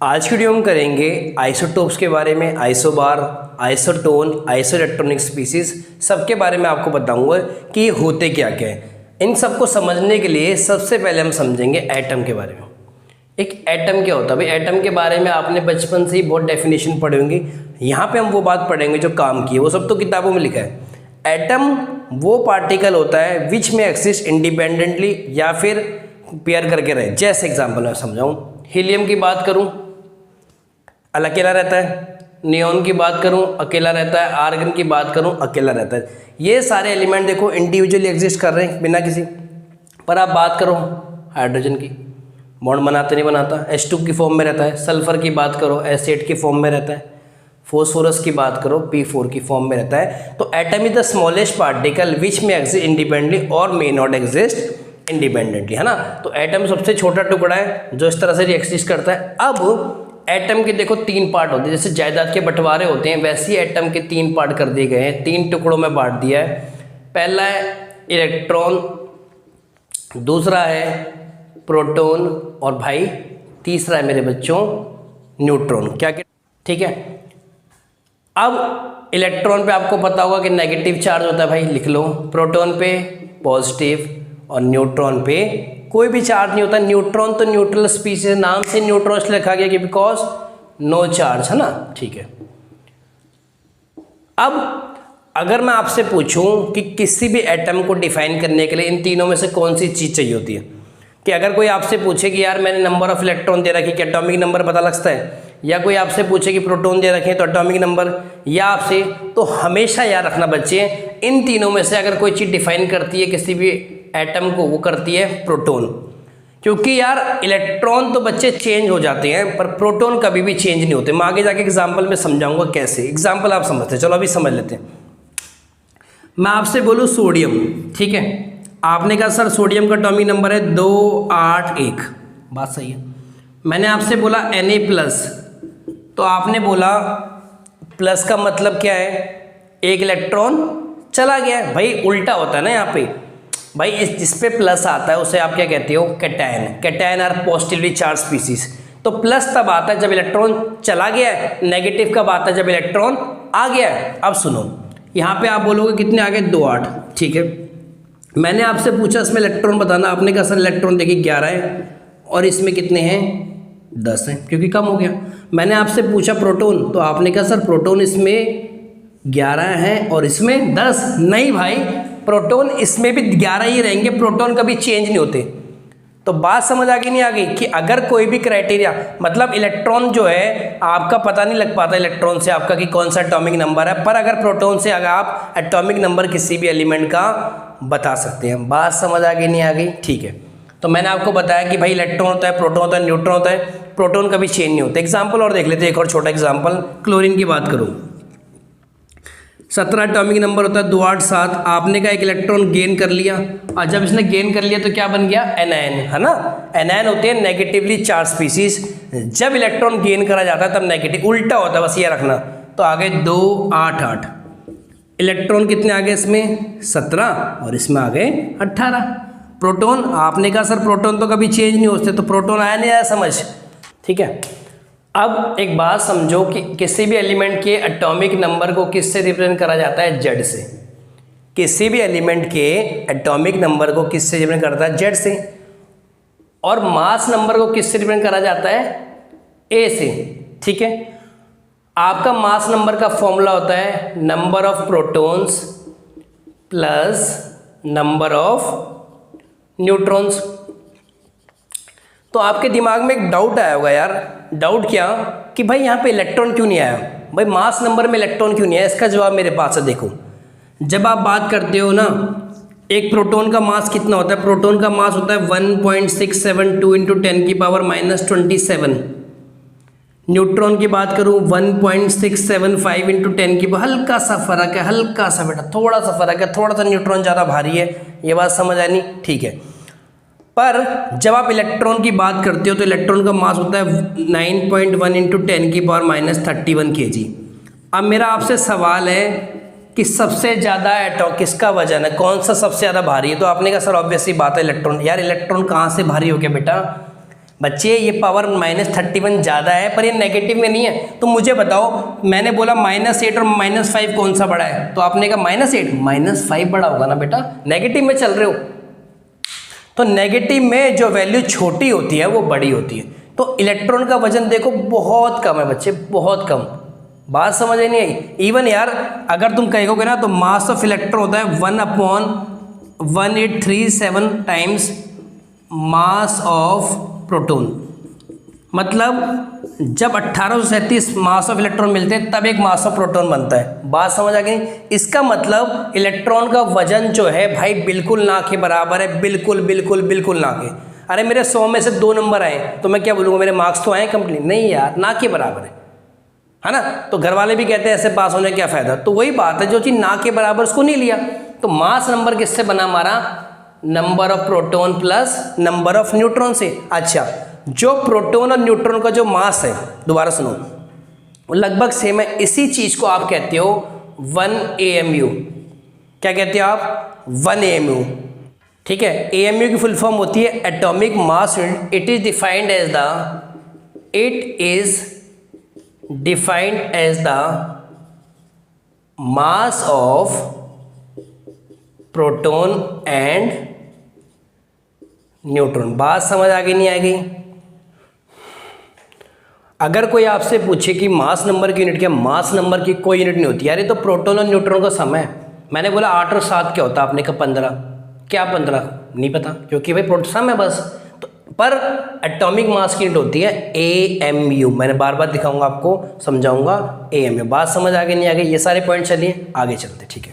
आज की वीडियो हम करेंगे आइसोटोप्स के बारे में, आइसोबार, आइसोटोन, आइसोइलेक्ट्रॉनिक स्पीसीज, सबके बारे में आपको बताऊंगा कि ये होते क्या क्या है। इन सबको समझने के लिए सबसे पहले हम समझेंगे एटम के बारे में। एक एटम क्या होता है भाई? एटम के बारे में आपने बचपन से ही बहुत डेफिनेशन पढ़े होंगे। यहाँ पे हम वो बात पढ़ेंगे जो काम की है, वो सब तो किताबों में लिखा है। एटम वो पार्टिकल होता है विच में एक्सिस्ट इंडिपेंडेंटली या फिर पेयर करके रहे। जैसे एग्जाम्पल मैं समझाऊँ, हीलियम की बात करूँ अकेला रहता है, नियॉन की बात करूं अकेला रहता है, आर्गन की बात करूं अकेला रहता है। ये सारे एलिमेंट देखो इंडिविजुअली एग्जिस्ट कर रहे हैं बिना किसी। पर आप बात करो हाइड्रोजन की, बॉन्ड बनाता नहीं बनाता, H2 की फॉर्म में रहता है। सल्फर की बात करो S8 की फॉर्म में रहता है। फॉस्फोरस की बात करो P4 की फॉर्म में रहता है। तो atom is the smallest particle which में एग्जिस्ट इंडिपेंडेंटली और मे नॉट एग्जिस्ट इंडिपेंडेंटली, है ना। तो एटम सबसे छोटा टुकड़ा है जो इस तरह से एग्जिस्ट करता है। अब एटम के देखो तीन पार्ट होते हैं, जैसे जायदाद के बंटवारे होते हैं वैसे ही एटम के तीन पार्ट कर दिए गए हैं, तीन टुकड़ों में बांट दिया है। पहला है इलेक्ट्रॉन, दूसरा है प्रोटॉन और भाई तीसरा है मेरे बच्चों न्यूट्रॉन। क्या क्या? ठीक है। अब इलेक्ट्रॉन पे आपको पता होगा कि नेगेटिव चार्ज होता है भाई, लिख लो। प्रोटॉन पे पॉजिटिव और न्यूट्रॉन पे कोई भी चार्ज नहीं होता। न्यूट्रॉन तो न्यूट्रल स्पीसीज, नाम से न्यूट्रॉन इसलिए लिखा गया कि बिकॉज नो चार्ज, है ना। ठीक है। अब अगर मैं आपसे पूछूं कि किसी भी एटम को डिफाइन करने के लिए इन तीनों में से कौन सी चीज़ चाहिए होती है, कि अगर कोई आपसे पूछे कि यार मैंने नंबर ऑफ इलेक्ट्रॉन दे रखी, कि एटॉमिक नंबर पता लगता है, या कोई आपसे पूछे कि प्रोटॉन दे रखे तो एटॉमिक नंबर, या आपसे, तो हमेशा याद रखना बच्चे इन तीनों में से अगर कोई चीज़ डिफाइन करती है किसी भी एटम को, वो करती है प्रोटॉन। क्योंकि यार इलेक्ट्रॉन तो बच्चे चेंज हो जाते हैं पर प्रोटॉन कभी भी चेंज नहीं होते। मैं आगे जाके एग्जांपल में समझाऊंगा कैसे। एग्जांपल आप समझते हैं, चलो अभी समझ लेते हैं। मैं आपसे बोलूँ सोडियम, ठीक है। आपने कहा सर सोडियम का एटॉमिक नंबर है 281, बात सही है। मैंने आपसे बोला Na+, तो आपने बोला प्लस का मतलब क्या है? एक इलेक्ट्रॉन चला गया है भाई। उल्टा होता है ना यहाँ पे भाई, इस जिस पे प्लस आता है उसे आप क्या कहते हो? Cation. Cation are positively charge species. तो प्लस तब आता है जब इलेक्ट्रॉन चला गया है, नेगेटिव कब आता है? जब इलेक्ट्रॉन आ गया है। अब सुनो, यहाँ पे आप बोलोगे कितने आ गए? 2-8, ठीक है। मैंने आपसे पूछा इसमें इलेक्ट्रॉन बताना, आपने कहा सर इलेक्ट्रॉन देखिए 11 है और इसमें कितने हैं? 10 हैं, क्योंकि कम हो गया। मैंने आपसे पूछा प्रोटॉन, तो आपने कहा सर प्रोटॉन इसमें 11 है और इसमें 10। नहीं भाई, प्रोटॉन इसमें भी 11 ही रहेंगे, प्रोटॉन कभी चेंज नहीं होते। तो बात समझ आ गई नहीं आ गई? कि अगर कोई भी क्राइटेरिया, मतलब इलेक्ट्रॉन जो है आपका पता नहीं लग पाता इलेक्ट्रॉन से आपका कि कौन सा एटॉमिक नंबर है, पर अगर प्रोटॉन से अगर आप एटॉमिक नंबर किसी भी एलिमेंट का बता सकते हैं। बात समझ आ गई नहीं आ गई? ठीक है। तो मैंने आपको बताया कि भाई इलेक्ट्रॉन होता है, प्रोटॉन होता है, न्यूट्रॉन होता है, प्रोटॉन कभी चेंज नहीं होता। एग्जाम्पल और देख लेते हैं, एक और छोटा एग्जाम्पल। क्लोरीन की बात करूँ, 17 एटॉमिक नंबर होता है, 287। आपने का एक इलेक्ट्रॉन गेन कर लिया और जब इसने गेन कर लिया तो क्या बन गया? एनायन, है ना। एनायन होते हैं नेगेटिवली चार्ज स्पीसीज। जब इलेक्ट्रॉन गेन करा जाता है तब नेगेटिव, उल्टा होता है, बस ये रखना। तो आगे 288 इलेक्ट्रॉन कितने आ गए इसमें? 17 और इसमें आ गए 18। प्रोटॉन, आपने कहा सर प्रोटॉन तो कभी चेंज नहीं होते, तो प्रोटॉन आया नहीं आया समझ? ठीक है। अब एक बात समझो कि किसी भी एलिमेंट के एटॉमिक नंबर को किससे रिप्रेजेंट करा जाता है? जेड से। किसी भी एलिमेंट के एटॉमिक नंबर को किससे रिप्रेजेंट करता है? जेड से। और मास नंबर को किससे रिप्रेजेंट करा जाता है? ए से। ठीक है। आपका मास नंबर का फॉर्मूला होता है number of protons plus number of neutrons. तो आपके दिमाग में एक डाउट आया होगा यार। डाउट क्या? कि भाई यहाँ पे इलेक्ट्रॉन क्यों नहीं आया? भाई मास नंबर में इलेक्ट्रॉन क्यों नहीं आया? इसका जवाब मेरे पास है। देखो, जब आप बात करते हो ना, एक प्रोटॉन का मास कितना होता है? प्रोटॉन का मास होता है 1.672 इंटू 10⁻⁻27। न्यूट्रॉन की बात करूँ 1.675 इंटू 10 हल्का सा फर्क है, हल्का सा बेटा, थोड़ा सा फर्क है, थोड़ा सा न्यूट्रॉन ज़्यादा भारी है। ये बात समझ आई नहीं? ठीक है। पर जब आप इलेक्ट्रॉन की बात करते हो तो इलेक्ट्रॉन का मास होता है 9.1 इंटू 10⁻31 kg। अब मेरा आपसे सवाल है कि सबसे ज़्यादा एटॉम किसका वजन है? कौन सा सबसे ज़्यादा भारी है? तो आपने कहा सर ऑब्वियसली बात है इलेक्ट्रॉन। यार इलेक्ट्रॉन कहाँ से भारी हो गया बेटा? बच्चे ये पावर -31 ज़्यादा है पर ये नेगेटिव में नहीं है। तो मुझे बताओ, मैंने बोला -8 और -5 कौन सा बड़ा है, तो आपने कहा -8 -5 बड़ा होगा ना बेटा, नेगेटिव में चल रहे हो। तो नेगेटिव में जो वैल्यू छोटी होती है वो बड़ी होती है। तो इलेक्ट्रॉन का वजन देखो बहुत कम है बच्चे, बहुत कम। बात समझ नहीं आई। इवन यार अगर तुम कहोगे ना तो मास ऑफ इलेक्ट्रॉन होता है 1/1837 टाइम्स मास ऑफ प्रोटॉन। मतलब जब 1837 मास ऑफ इलेक्ट्रॉन मिलते हैं तब एक मास ऑफ प्रोटॉन बनता है। बात समझ आ गई। इसका मतलब इलेक्ट्रॉन का वजन जो है भाई बिल्कुल ना के बराबर है, बिल्कुल बिल्कुल बिल्कुल ना के। अरे मेरे 100 में से 2 नंबर आए तो मैं क्या बोलूँगा, मेरे मार्क्स तो आए कंप्लीट? नहीं यार, ना के बराबर है ना। तो घर वाले भी कहते हैं ऐसे पास होने क्या फ़ायदा। तो वही बात है, जो चीज़ ना के बराबर उसको नहीं लिया। तो मास नंबर किससे बना हमारा? Number of proton plus number of neutron से। अच्छा, जो प्रोटॉन और न्यूट्रॉन का जो मास है, दोबारा सुनो, वो लगभग सेम है। इसी चीज़ को आप कहते हो 1 AMU। क्या कहते हो आप? 1 AMU। ठीक है। AMU की फुल फॉर्म होती है atomic mass unit. It is defined as the mass of proton and neutron. बात समझ आ गई नहीं आ गई? अगर कोई आपसे पूछे कि मास नंबर की यूनिट क्या, मास नंबर की कोई यूनिट नहीं होती यार, ये तो प्रोटॉन और न्यूट्रॉन का सम है। मैंने बोला 8 और 7 क्या होता है, आपने कहा 15। क्या 15? नहीं पता, क्योंकि भाई प्रोटॉन सम है बस। तो पर एटॉमिक मास की यूनिट होती है AMU। मैंने बार बार दिखाऊंगा आपको, समझाऊंगा AMU। बात समझ आ गई नहीं आ गई? ये सारे पॉइंट चलिए आगे चलते। ठीक है,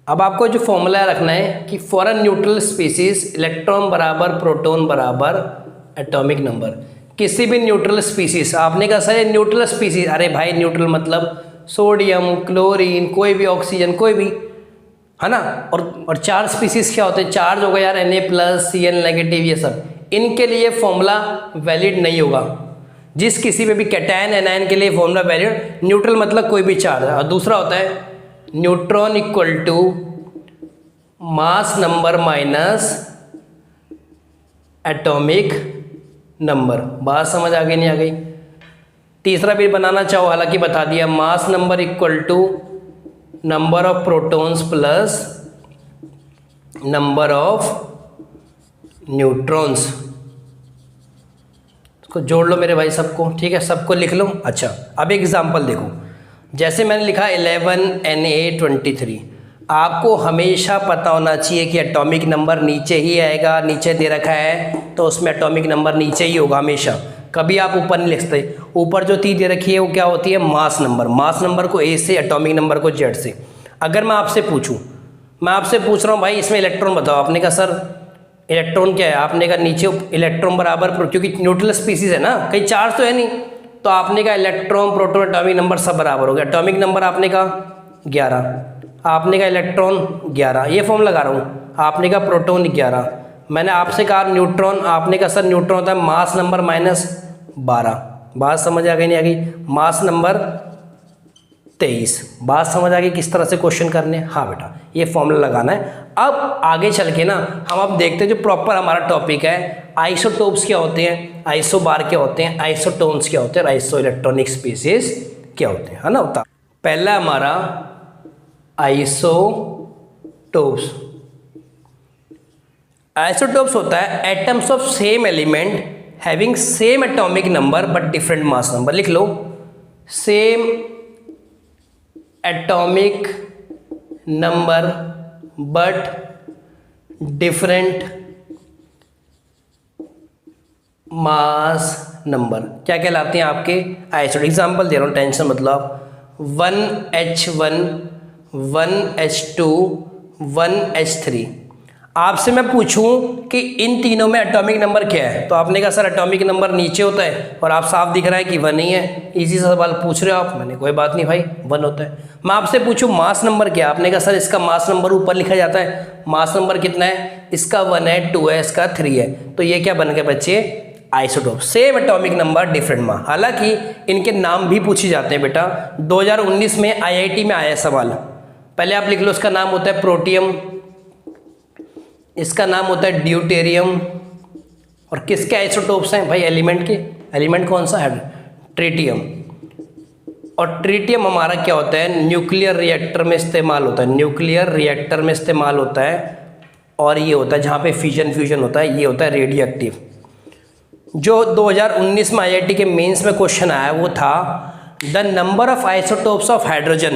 अब आपको जो फॉर्मूला रखना है कि for a neutral species electron बराबर प्रोटॉन बराबर एटॉमिक नंबर। किसी भी न्यूट्रल स्पीसीज, आपने कहा सर न्यूट्रल स्पीसीज, अरे भाई न्यूट्रल मतलब सोडियम, क्लोरीन, कोई भी ऑक्सीजन, कोई भी, है ना। और चार्ज स्पीसीज क्या होते हैं? चार्ज होगा यार Na+, Cl नेगेटिव, ये सब। इनके लिए फॉर्मूला वैलिड नहीं होगा। जिस किसी पे भी कैटायन एनायन के लिए फॉर्मूला वैलिड। न्यूट्रल मतलब कोई भी चार्ज है। और दूसरा होता है neutron equal to mass number minus atomic number. बात समझ आ गई नहीं आ गई? तीसरा भी बनाना चाहो, हालांकि बता दिया, mass number equal to number of protons plus number of neutrons. इसको जोड़ लो मेरे भाई सबको, ठीक है, सबको लिख लो। अच्छा, अब एक एग्जांपल देखो। जैसे मैंने लिखा 11Na23। आपको हमेशा पता होना चाहिए कि एटॉमिक नंबर नीचे ही आएगा। नीचे दे रखा है तो उसमें एटॉमिक नंबर नीचे ही होगा हमेशा, कभी आप ऊपर नहीं लिखते। ऊपर जो चीज़ दे रखी है वो क्या होती है? Mass number. मास नंबर को A से, एटॉमिक नंबर को Z से। अगर मैं आपसे पूछूं, मैं आपसे पूछ रहा हूँ भाई इसमें इलेक्ट्रॉन बताओ, आपने कहा सर इलेक्ट्रॉन क्या है, आपने कहा नीचे इलेक्ट्रॉन बराबर, क्योंकि न्यूट्रल स्पीसीज है ना, कहीं चार्ज तो है नहीं, तो आपने कहा इलेक्ट्रॉन, प्रोटॉन, एटॉमिक नंबर सब बराबर हो गया। एटॉमिक नंबर आपने कहा 11, आपने कहा इलेक्ट्रॉन 11, ये फॉर्म लगा रहा हूँ। आपने कहा प्रोटॉन 11, मैंने आपसे कहा न्यूट्रॉन, आपने कहा सर न्यूट्रॉन होता है मास नंबर -12। बात समझ आ गई नहीं आ गई? Mass number 23। बात समझ आ गई किस तरह से क्वेश्चन करने? हाँ बेटा, ये फॉर्मूला लगाना है। अब आगे चल के ना हम अब देखते हैं जो प्रॉपर हमारा टॉपिक है, आइसोटोप्स क्या होते हैं, आइसोबार क्या होते हैं, आइसोटोन्स क्या होते हैं, आइसो इलेक्ट्रॉनिक स्पीसीज क्या होते हैं, है ना। होता पहला हमारा आइसोटोप्स। आइसोटोप्स होता है atoms of same element having same atomic number but different mass number. लिख लो, same atomic number but different mass number. क्या कहलाते हैं आपके आइसोटोप? एग्जाम्पल दे रहा हूँ, टेंशन मतलब 1H1, 1H2, 1H3। आपसे मैं पूछूं कि इन तीनों में एटॉमिक नंबर क्या है, तो आपने कहा सर एटॉमिक नंबर नीचे होता है, और आप साफ दिख रहा है कि 1 ही है। इजी सा सवाल पूछ रहे हो आप, मैंने कोई बात नहीं भाई 1 होता है। मैं आपसे पूछूं मास नंबर क्या, आपने कहा सर इसका मास नंबर ऊपर लिखा जाता है, मास नंबर कितना है, इसका 1 है, 2 है, इसका 3 है। तो ये क्या बन गए बच्चे? Isotope. Same atomic number different mass. हालांकि इनके नाम भी पूछे जाते हैं बेटा। 2019 में IIT में आया सवाल। पहले आप लिख लो, इसका नाम होता है प्रोटियम, इसका नाम होता है ड्यूटेरियम, और किसके आइसोटोप्स हैं भाई? एलिमेंट के। एलिमेंट कौन सा है? ट्रिटियम। और ट्रिटियम हमारा क्या होता है? न्यूक्लियर रिएक्टर में इस्तेमाल होता है। न्यूक्लियर रिएक्टर में इस्तेमाल होता है और ये होता है जहाँ पे फिजन फ्यूजन होता है, ये होता है रेडियो एक्टिव। जो 2019 में आईआईटी के मेंस में क्वेश्चन आया वो था the number of isotopes of hydrogen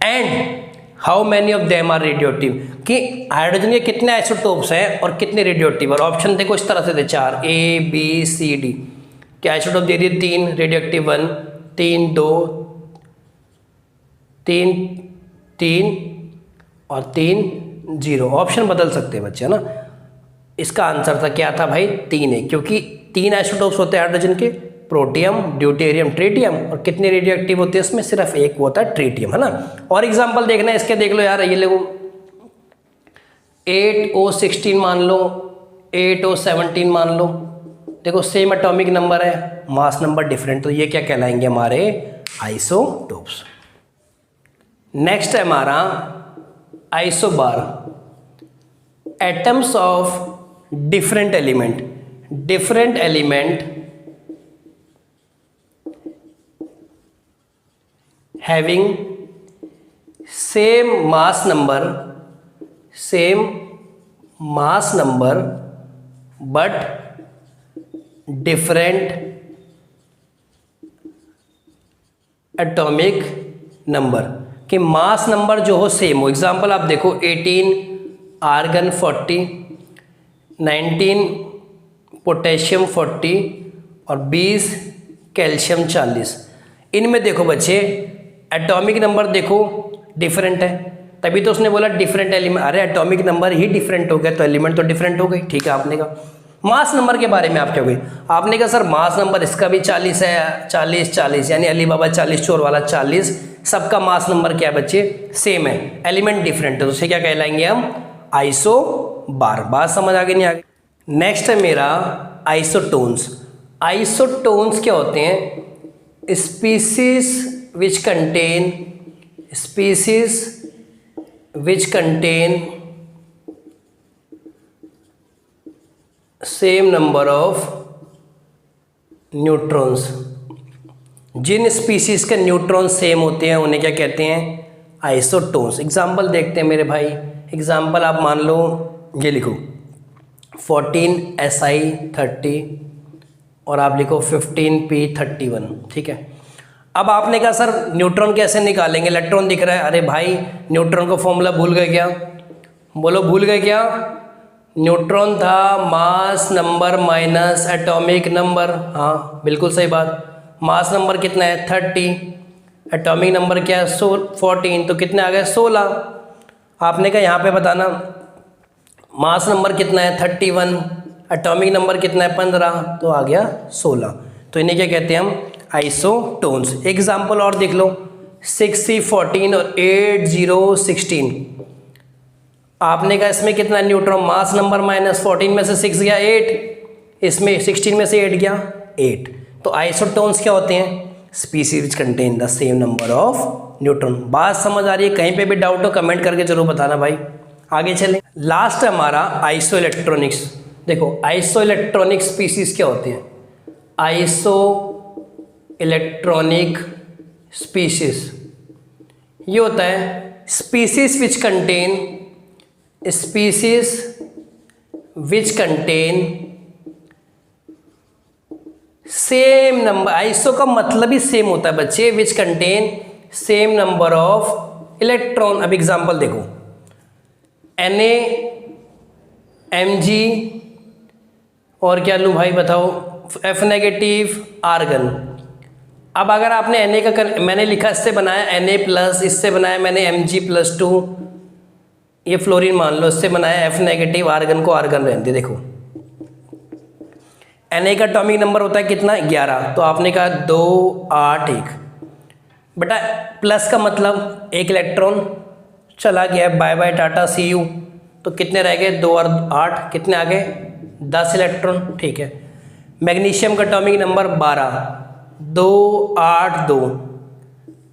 and how many of them are radioactive, कि हाइड्रोजन के कितने आइसोटोप्स हैं और कितने रेडियो एक्टिव। और ऑप्शन देखो इस तरह से थे 4, A B C D। क्या आइसोटोप दे दिए? 3 रेडियो एक्टिव 1, 3 2, 3 और 3 0। ऑप्शन बदल सकते हैं बच्चे, है ना। इसका आंसर था क्या था भाई? 3 है, क्योंकि 3 आइसोटोप्स होते हैं हाइड्रोजन के, प्रोटियम, ड्यूटेरियम, ट्रिटियम। और कितने रेडियो एक्टिव होते हैं इसमें? सिर्फ एक होता है ट्रिटियम, है ना। और एग्जांपल देखना है इसके, देख लो यार, ये लोग 8O16 मान लो, 8O17 मान लो। देखो सेम एटॉमिक नंबर है, मास नंबर डिफरेंट, तो ये क्या कहलाएंगे? हमारे आइसोटोप्स। नेक्स्ट है हमारा isobar, atoms of different element. Different element having same mass number but different atomic number, कि मास नंबर जो हो सेम हो। एग्जांपल आप देखो 18 आर्गन 40, 19 पोटेशियम 40 और 20 कैल्शियम 40। इनमें देखो बच्चे एटॉमिक नंबर देखो डिफरेंट है, तभी तो उसने बोला डिफरेंट एलिमेंट। अरे एटॉमिक नंबर ही डिफरेंट हो गया तो एलिमेंट तो डिफरेंट हो गई। ठीक है, आपने कहा मास नंबर के बारे में आप क्या हुई? आपने कहा सर मास नंबर इसका भी 40 है, 40 यानी अली बाबा 40 चोर वाला 40, सबका मास नंबर क्या है बच्चे? सेम है, एलिमेंट डिफरेंट है, तो उसे क्या कहलाएंगे हम? आइसोबार। बात समझ आ गई नहीं? आ गई। नेक्स्ट है मेरा आइसोटोन्स। आइसोटोन्स क्या होते हैं? species which contain same number of neutrons. जिन स्पीसीज के न्यूट्रॉन सेम होते हैं उन्हें क्या कहते हैं? आइसोटोन्स। एग्जाम्पल देखते हैं मेरे भाई। एग्जाम्पल आप मान लो, ये लिखो 14Si30 और आप लिखो 15P31। ठीक है, अब आपने कहा सर न्यूट्रॉन कैसे निकालेंगे? इलेक्ट्रॉन दिख रहा है। अरे भाई न्यूट्रॉन का फॉर्मूला भूल गए क्या? बोलो भूल गए क्या? न्यूट्रॉन था मास नंबर माइनस एटॉमिक नंबर। हाँ बिल्कुल सही बात। मास नंबर कितना है? 30। एटॉमिक नंबर क्या है? 14। तो कितने आ गए? 16। आपने कहा यहाँ पे बताना मास नंबर कितना है? 31। एटॉमिक नंबर कितना है? 15। तो आ गया 16। तो इन्हें क्या कहते हैं हम? आइसोटोन्स। एग्जाम्पल और देख लो 6C14 और 8016। आपने कहा इसमें कितना न्यूट्रॉन? मास नंबर माइनस 14 में से 6 गया 8, इसमें 16 में से 8 गया 8। तो आइसोटोन्स क्या होते हैं? Species which contain the same number of neutron. बात समझ आ रही है? कहीं पे भी डाउट हो कमेंट करके जरूर बताना भाई। आगे चलें। लास्ट है हमारा आइसो इलेक्ट्रॉनिक्स। देखो आइसो इलेक्ट्रॉनिक स्पीसीज क्या होते हैं? आइसो इलेक्ट्रॉनिक स्पीसीज ये होता है species which contain same number. Iso का मतलब ही सेम होता है बच्चे, which contain same number of electron. अब एग्जांपल देखो Na, Mg और क्या लूँ भाई बताओ? F negative argon. अब अगर आपने Na का मैंने लिखा इससे बनाया Na+, इससे बनाया मैंने Mg+2, ये फ्लोरीन मान लो, इससे बनाया F नेगेटिव आर्गन को आर्गन रहने दे। देखो Na का एटॉमिक नंबर होता है कितना? 11। तो आपने कहा 2 8 1। बेटा प्लस का मतलब एक इलेक्ट्रॉन चला गया, bye bye tata see you. तो कितने रह गए? 2 और 8 कितने आ गए? 10 इलेक्ट्रॉन। ठीक है। मैग्नीशियम का एटॉमिक नंबर 12, 2 8 2।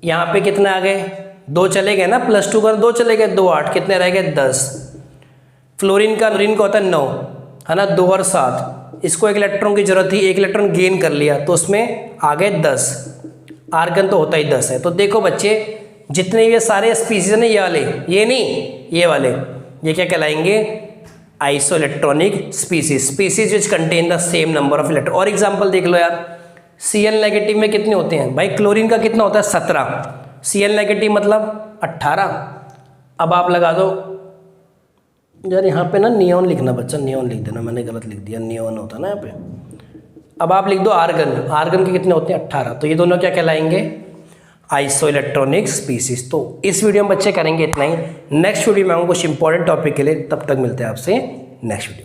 यहाँ पे कितने आ गए? 2 चले गए ना, +2 का 2 चले गए, 2 8 कितने रह गए? 10। फ्लोरीन का होता है 9, है ना, 2 और 7, इसको 1 इलेक्ट्रॉन की जरूरत थी, 1 इलेक्ट्रॉन गेन कर लिया तो उसमें आ गए 10, आर्गन तो होता ही 10 है। तो देखो बच्चे जितने ये सारे स्पीसीज हैं ये वाले, ये नहीं ये वाले, ये क्या कहलाएंगे, iso electronic species which contain the same number of electron. और एग्जांपल देख लो यार, Cl नेगेटिव में कितने होते हैं भाई, क्लोरीन का कितना होता है 17, Cl नेगेटिव मतलब 18। अब आप लगा दो यार, यहाँ पे ना नियॉन लिखना बच्चा, नियॉन लिख देना, मैंने गलत लिख दिया, नियॉन होता है ना यहाँ पे। अब आप लिख दो आर्गन, आर्गन के कितने होते हैं 18, तो ये दोनों क्या कहलाएंगे, आइसो इलेक्ट्रॉनिक स्पीसीज। तो इस वीडियो में बच्चे करेंगे इतना ही, नेक्स्ट वीडियो में आऊँगा कुछ इंपॉर्टेंट टॉपिक के लिए, तब तक मिलते हैं आपसे नेक्स्ट वीडियो।